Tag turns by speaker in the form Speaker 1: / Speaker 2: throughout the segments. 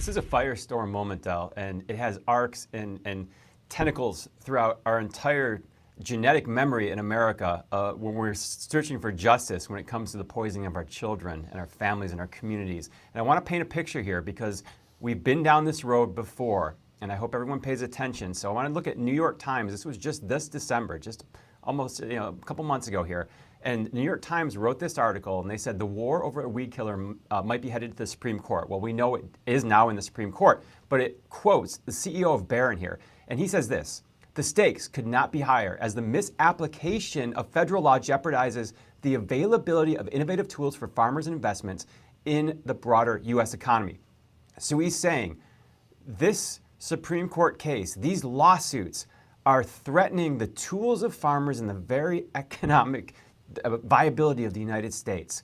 Speaker 1: This is a firestorm moment, Del, and it has arcs and tentacles throughout our entire genetic memory in America when we're searching for justice when it comes to the poisoning of our children and our families and our communities. And I want to paint a picture here because we've been down this road before, and I hope everyone pays attention. So I want to look at New York Times. This was just this December, just almost a couple months ago here. And New York Times wrote this article, and they said the war over a weed killer might be headed to the Supreme Court. Well, we know it is now in the Supreme Court, but it quotes the CEO of Barron here, and he says this: "The stakes could not be higher as the misapplication of federal law jeopardizes the availability of innovative tools for farmers and investments in the broader U.S. economy." So he's saying this Supreme Court case, these lawsuits, are threatening the tools of farmers and the very economic viability of the United States.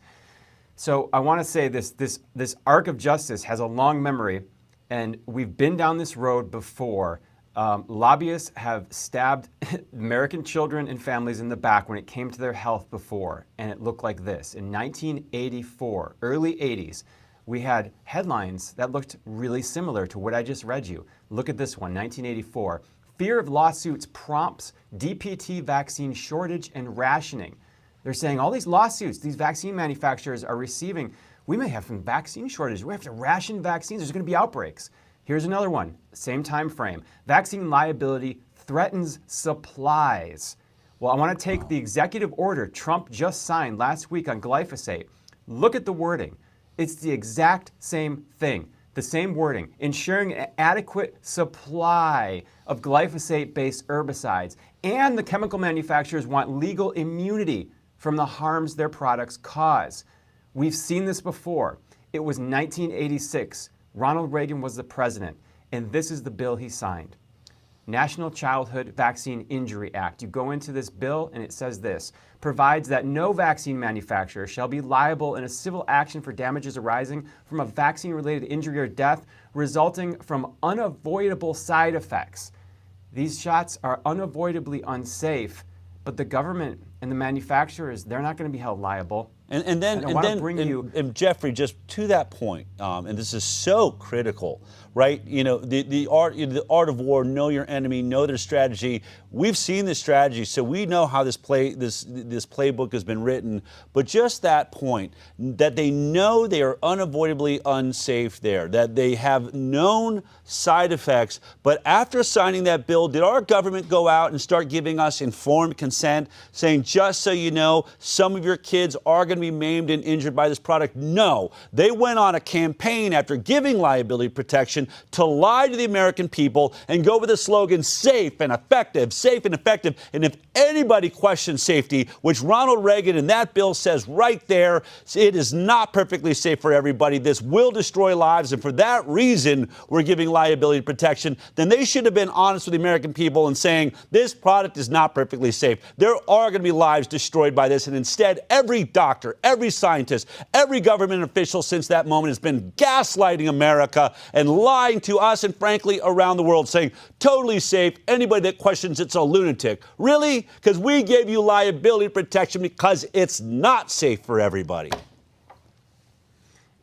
Speaker 1: So I want to say this arc of justice has a long memory, and we've been down this road before. Lobbyists have stabbed American children and families in the back when it came to their health before, and it looked like this. In 1984, early 80s, we had headlines that looked really similar to what I just read you. Look at this one, 1984. Fear of lawsuits prompts DPT vaccine shortage and rationing. They're saying all these lawsuits these vaccine manufacturers are receiving, we may have some vaccine shortage. We have to ration vaccines. There's going to be outbreaks. Here's another one, same time frame. Vaccine liability threatens supplies. Well, I want to take the executive order Trump just signed last week on glyphosate. Look at the wording. It's the exact same thing. The same wording, ensuring an adequate supply of glyphosate-based herbicides, and the chemical manufacturers want legal immunity from the harms their products cause. We've seen this before. It was 1986. Ronald Reagan was the president, and this is the bill he signed. National Childhood Vaccine Injury Act. You go into this bill and it says this: provides that no vaccine manufacturer shall be liable in a civil action for damages arising from a vaccine-related injury or death resulting from unavoidable side effects. These shots are unavoidably unsafe, but the government and the manufacturers, they're not going to be held liable.
Speaker 2: And Jeffrey, just to that point, and this is so critical, right? You know, the art of war, know your enemy, know their strategy. We've seen this strategy, so we know how this playbook has been written. But just that point, that they know they are unavoidably unsafe there, that they have known side effects. But after signing that bill, did our government go out and start giving us informed consent, saying, just so you know, some of your kids are going to be maimed and injured by this product? No. They went on a campaign after giving liability protection to lie to the American people and go with the slogan, safe and effective, safe and effective. And if anybody questions safety, which Ronald Reagan in that bill says right there, it is not perfectly safe for everybody. This will destroy lives. And for that reason, we're giving liability protection. Then they should have been honest with the American people and saying, this product is not perfectly safe. There are going to be lives destroyed by this. And instead, every doctor, every scientist, every government official since that moment has been gaslighting America and lying to us and frankly around the world, saying totally safe. Anybody that questions it's a lunatic. Really? Because we gave you liability protection because it's not safe for everybody.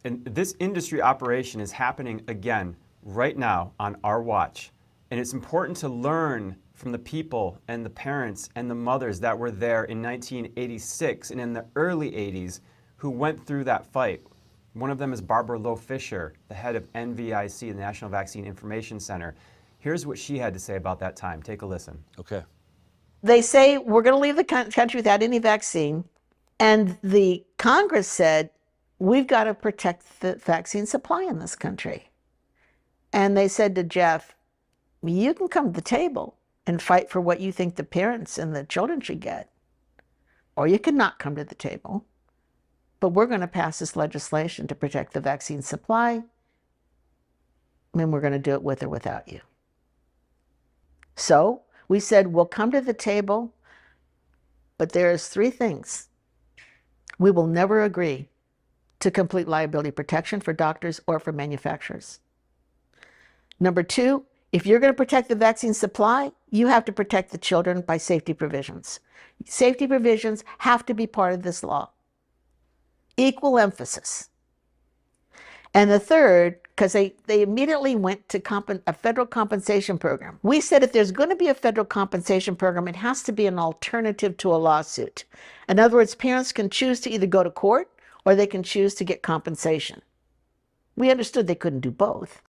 Speaker 1: And this industry operation is happening again right now on our watch. And it's important to learn from the people and the parents and the mothers that were there in 1986 and in the early 80s who went through that fight. One of them is Barbara Lowe Fisher, the head of NVIC, the National Vaccine Information Center. Here's what she had to say about that time. Take a listen.
Speaker 2: Okay.
Speaker 3: They say we're going to leave the country without any vaccine. And the Congress said, we've got to protect the vaccine supply in this country. And they said to Jeff, you can come to the table and fight for what you think the parents and the children should get. Or you can not come to the table. But we're going to pass this legislation to protect the vaccine supply. And we're going to do it with or without you. So we said, we'll come to the table, but there's three things. We will never agree to complete liability protection for doctors or for manufacturers. Number two, if you're going to protect the vaccine supply, you have to protect the children by safety provisions. Safety provisions have to be part of this law. Equal emphasis. And the third, because they immediately went to a federal compensation program. We said if there's going to be a federal compensation program, it has to be an alternative to a lawsuit. In other words, parents can choose to either go to court or they can choose to get compensation. We understood they couldn't do both.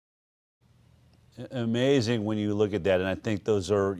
Speaker 2: Amazing when you look at that. And I think those are,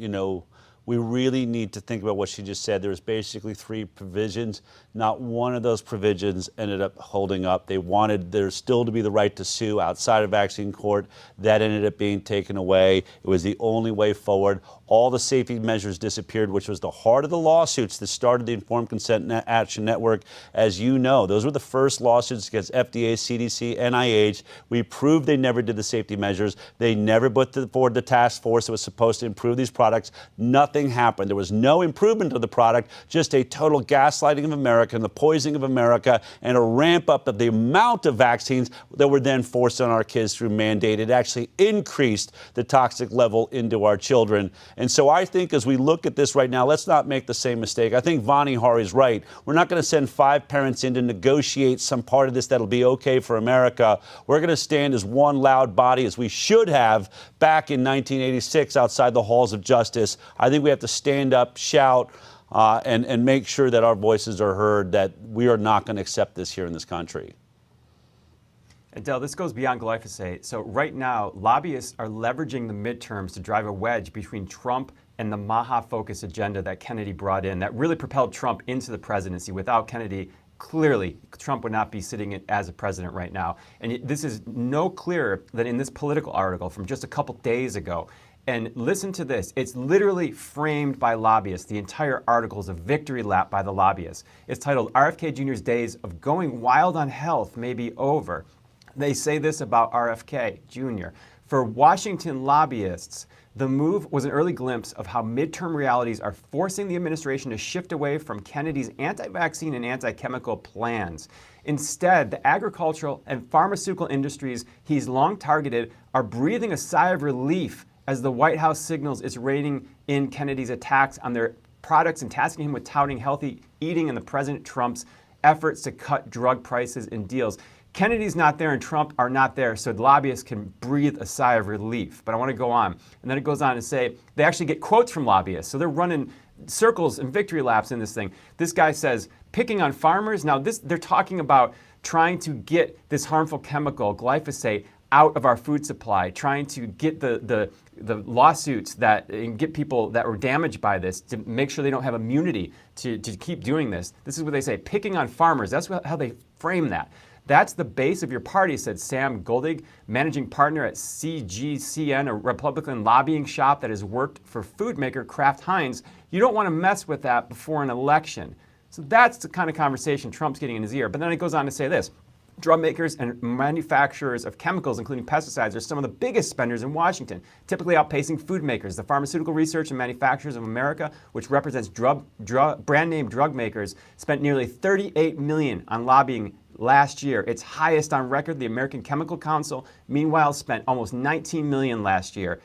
Speaker 2: we really need to think about what she just said. There's basically 3 provisions. Not one of those provisions ended up holding up. They wanted there still to be the right to sue outside of vaccine court. That ended up being taken away. It was the only way forward. All the safety measures disappeared, which was the heart of the lawsuits that started the Informed Consent Action Network. As you know, those were the first lawsuits against FDA, CDC, NIH. We proved they never did the safety measures. They never put forward the task force that was supposed to improve these products. Nothing happened. There was no improvement of the product, just a total gaslighting of America and the poisoning of America and a ramp up of the amount of vaccines that were then forced on our kids through mandate. It actually increased the toxic level into our children. And so I think as we look at this right now, let's not make the same mistake. I think Vani Hari's right. We're not going to send 5 parents in to negotiate some part of this that'll be okay for America. We're going to stand as one loud body as we should have back in 1986 outside the halls of justice. I think we have to stand up, shout, and make sure that our voices are heard, that we are not going to accept this here in this country.
Speaker 1: Adele, this goes beyond glyphosate. So right now, lobbyists are leveraging the midterms to drive a wedge between Trump and the MAHA-focused agenda that Kennedy brought in that really propelled Trump into the presidency. Without Kennedy, clearly, Trump would not be sitting as a president right now. And this is no clearer than in this Political article from just a couple days ago. And listen to this. It's literally framed by lobbyists. The entire article is a victory lap by the lobbyists. It's titled, RFK Jr.'s days of going wild on health may be over. They say this about RFK Jr. For Washington lobbyists, the move was an early glimpse of how midterm realities are forcing the administration to shift away from Kennedy's anti-vaccine and anti-chemical plans. Instead, the agricultural and pharmaceutical industries he's long targeted are breathing a sigh of relief as the White House signals it's reining in Kennedy's attacks on their products and tasking him with touting healthy eating and the President Trump's efforts to cut drug prices and deals. Kennedy's not there and Trump are not there, so lobbyists can breathe a sigh of relief. But I want to go on. And then it goes on to say they actually get quotes from lobbyists. So they're running circles and victory laps in this thing. This guy says, picking on farmers. Now, they're talking about trying to get this harmful chemical, glyphosate, out of our food supply, trying to get the lawsuits and get people that were damaged by this to make sure they don't have immunity to keep doing this. This is what they say, picking on farmers. That's how they frame that. That's the base of your party, said Sam Goldig, managing partner at CGCN, a Republican lobbying shop that has worked for food maker Kraft Heinz. You don't want to mess with that before an election. So that's the kind of conversation Trump's getting in his ear. But then it goes on to say this. Drug makers and manufacturers of chemicals, including pesticides, are some of the biggest spenders in Washington, typically outpacing food makers. The Pharmaceutical Research and Manufacturers of America, which represents brand name drug makers, spent nearly $38 million on lobbying last year, its highest on record. The American Chemical Council, meanwhile, spent almost $19 million last year.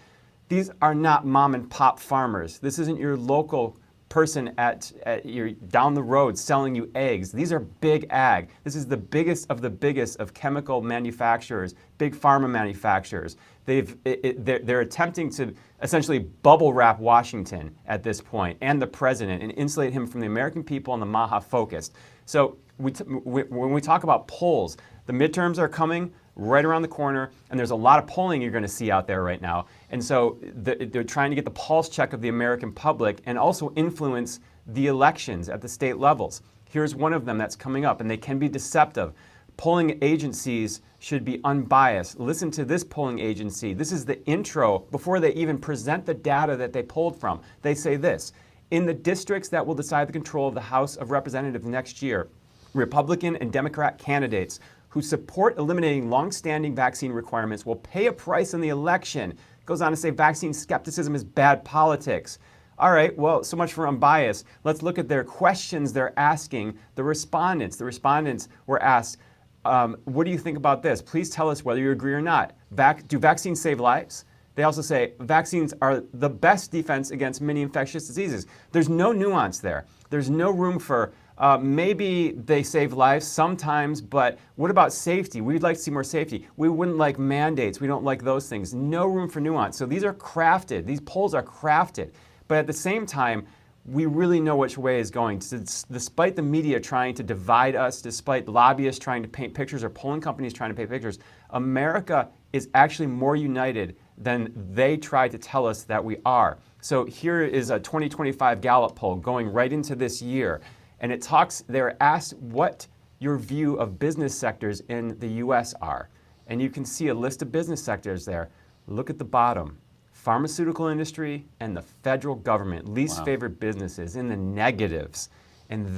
Speaker 1: These are not mom and pop farmers. This isn't your local person at your down the road selling you eggs. These are big ag. This is the biggest of chemical manufacturers, big pharma manufacturers. They're attempting to essentially bubble wrap Washington at this point and the president and insulate him from the American people and the MAHA focus. So when we talk about polls, the midterms are coming right around the corner, and there's a lot of polling you're going to see out there right now. And so they're trying to get the pulse check of the American public and also influence the elections at the state levels. Here's one of them that's coming up, and they can be deceptive. Polling agencies should be unbiased. Listen to this polling agency. This is the intro before they even present the data that they polled from. They say this: in the districts that will decide the control of the House of Representatives next year, Republican and Democrat candidates who support eliminating long-standing vaccine requirements will pay a price in the election. It goes on to say vaccine skepticism is bad politics. All right, well, so much for unbiased. Let's look at their questions they're asking the respondents. The respondents were asked, what do you think about this? Please tell us whether you agree or not. Do vaccines save lives? They also say vaccines are the best defense against many infectious diseases. There's no nuance there. There's no room for Maybe they save lives sometimes, but what about safety? We'd like to see more safety. We wouldn't like mandates. We don't like those things. No room for nuance. So these are crafted. These polls are crafted. But at the same time, we really know which way is going. Despite the media trying to divide us, despite lobbyists trying to paint pictures or polling companies trying to paint pictures, America is actually more united than they try to tell us that we are. So here is a 2025 Gallup poll going right into this year. And it talks, they're asked what your view of business sectors in the US are. And you can see a list of business sectors there. Look at the bottom. Pharmaceutical industry and the federal government, least favorite businesses, in the negatives. And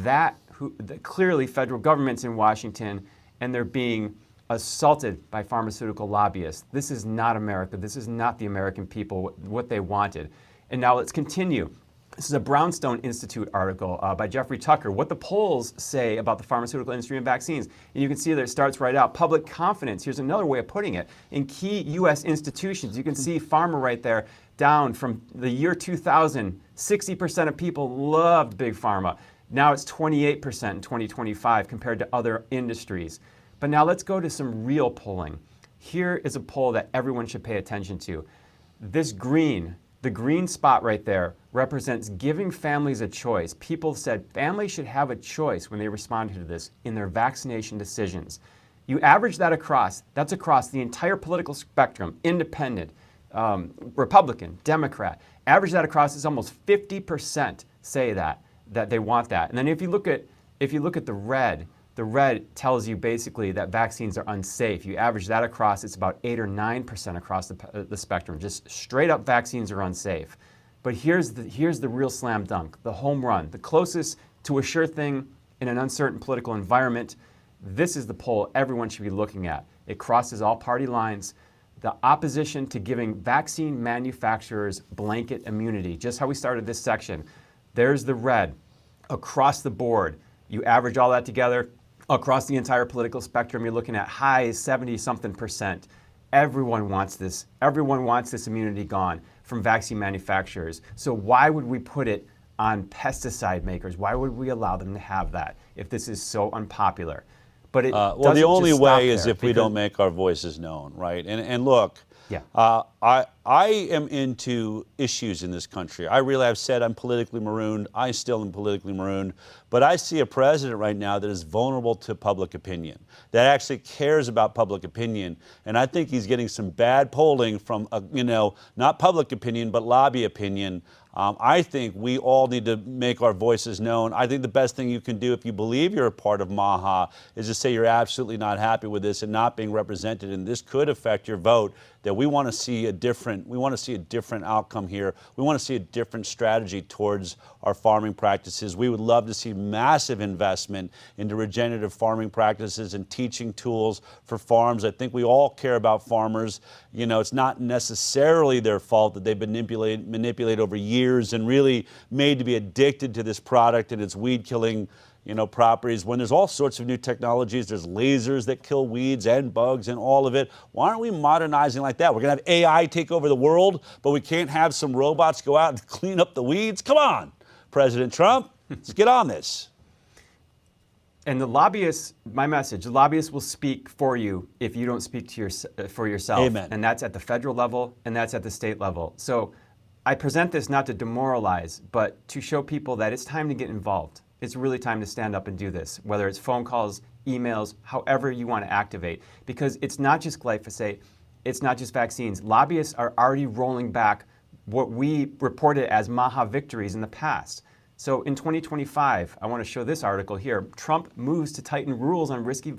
Speaker 1: clearly federal government's in Washington, and they're being assaulted by pharmaceutical lobbyists. This is not America. This is not the American people, what they wanted. And now let's continue. This is a Brownstone Institute article by Jeffrey Tucker, what the polls say about the pharmaceutical industry and vaccines. And you can see that it starts right out. Public confidence, here's another way of putting it. In key U.S. institutions, you can see pharma right there, down from the year 2000, 60% of people loved big pharma. Now it's 28% in 2025 compared to other industries. But now let's go to some real polling. Here is a poll that everyone should pay attention to. This green, the green spot right there, represents giving families a choice. People said families should have a choice when they responded to this in their vaccination decisions. You average that across, that's across the entire political spectrum, independent, Republican, Democrat. Average that across, it's almost 50% say that they want that. And then if you look at the red tells you basically that vaccines are unsafe. You average that across, it's about 8 or 9% across the spectrum. Just straight up vaccines are unsafe. But here's the real slam dunk, the home run, the closest to a sure thing in an uncertain political environment. This is the poll everyone should be looking at. It crosses all party lines. The opposition to giving vaccine manufacturers blanket immunity, just how we started this section. There's the red across the board. You average all that together, across the entire political spectrum, you're looking at high 70-something%. Everyone wants this. Everyone wants this immunity gone from vaccine manufacturers. So why would we put it on pesticide makers? Why would we allow them to have that if this is so unpopular? But it
Speaker 2: well, the only way is if we don't make our voices known, right? And look,
Speaker 1: yeah.
Speaker 2: I am into issues in this country. I really have said I'm politically marooned. I still am politically marooned. But I see a president right now that is vulnerable to public opinion, that actually cares about public opinion. And I think he's getting some bad polling from, not public opinion, but lobby opinion. I think we all need to make our voices known. I think the best thing you can do if you believe you're a part of MAHA is to say you're absolutely not happy with this and not being represented, and this could affect your vote, that we want to see a different outcome here. We want to see a different strategy towards our farming practices. We would love to see massive investment into regenerative farming practices and teaching tools for farms. I think we all care about farmers. It's not necessarily their fault that they've been manipulated over years and really made to be addicted to this product and its weed killing properties. When there's all sorts of new technologies, there's lasers that kill weeds and bugs and all of it. Why aren't we modernizing like that? We're going to have AI take over the world, but we can't have some robots go out and clean up the weeds? Come on, President Trump, let's get on this.
Speaker 1: And the lobbyists, my message, the lobbyists will speak for you if you don't speak for yourself.
Speaker 2: Amen.
Speaker 1: And that's at the federal level and that's at the state level. So I present this not to demoralize, but to show people that it's time to get involved. It's really time to stand up and do this, whether it's phone calls, emails, however you want to activate. Because it's not just glyphosate, it's not just vaccines. Lobbyists are already rolling back what we reported as MAHA victories in the past. So in 2025, I want to show this article here. Trump moves to tighten rules on risky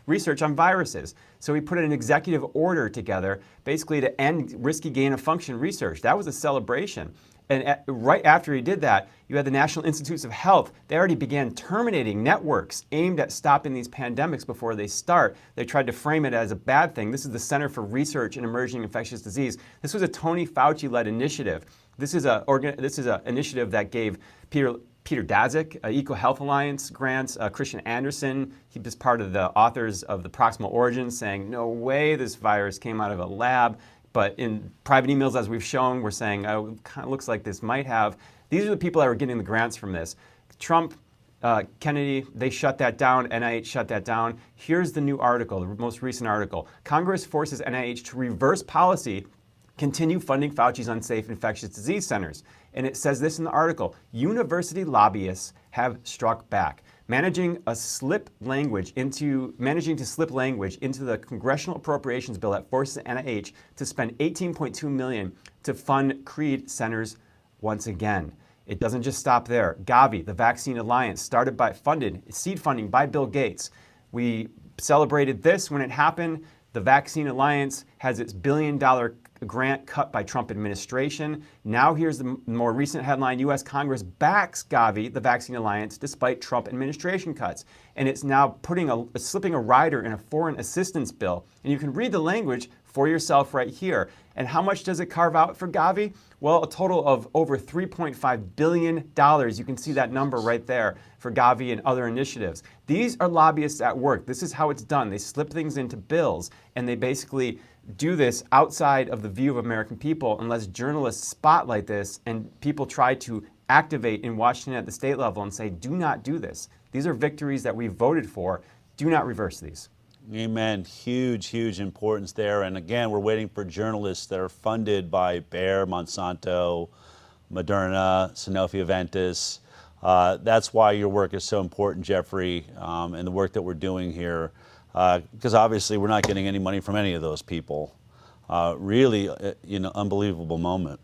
Speaker 1: research on viruses. So he put an executive order together basically to end risky gain-of-function research. That was a celebration. And right after he did that, you had the National Institutes of Health. They already began terminating networks aimed at stopping these pandemics before they start. They tried to frame it as a bad thing. This is the Center for Research in Emerging Infectious Disease. This was a Tony Fauci-led initiative. This is an initiative that gave Peter Daszak, EcoHealth Alliance grants, Christian Anderson, he was part of the authors of the Proximal Origins, saying, no way this virus came out of a lab. But in private emails, as we've shown, we're saying, oh, it kind of looks like this might have. These are the people that were getting the grants from this. Trump Kennedy, they shut that down. NIH shut that down. Here's the new article, the most recent article. Congress forces NIH to reverse policy, continue funding Fauci's unsafe infectious disease centers. And it says this in the article: university lobbyists have struck back. Managing to slip language into the congressional appropriations bill that forces NIH to spend $18.2 million to fund Creed centers once again. It doesn't just stop there. Gavi, the Vaccine Alliance, seed funding by Bill Gates. We celebrated this when it happened. The Vaccine Alliance has its $1 billion grant cut by Trump administration. Now here's the more recent headline: U.S. Congress backs Gavi, the Vaccine Alliance, despite Trump administration cuts. And it's now slipping a rider in a foreign assistance bill. And you can read the language for yourself right here. And how much does it carve out for Gavi? Well, a total of over $3.5 billion. You can see that number right there for Gavi and other initiatives. These are lobbyists at work. This is how it's done. They slip things into bills, and they basically do this outside of the view of American people unless journalists spotlight this and people try to activate in Washington at the state level and say, do not do this. These are victories that we voted for. Do not reverse these.
Speaker 2: Amen. Huge, huge importance there. And again, we're waiting for journalists that are funded by Bayer, Monsanto, Moderna, Sanofi Aventis. That's why your work is so important, Jeffrey, and the work that we're doing here. Because obviously we're not getting any money from any of those people. Really, unbelievable moment.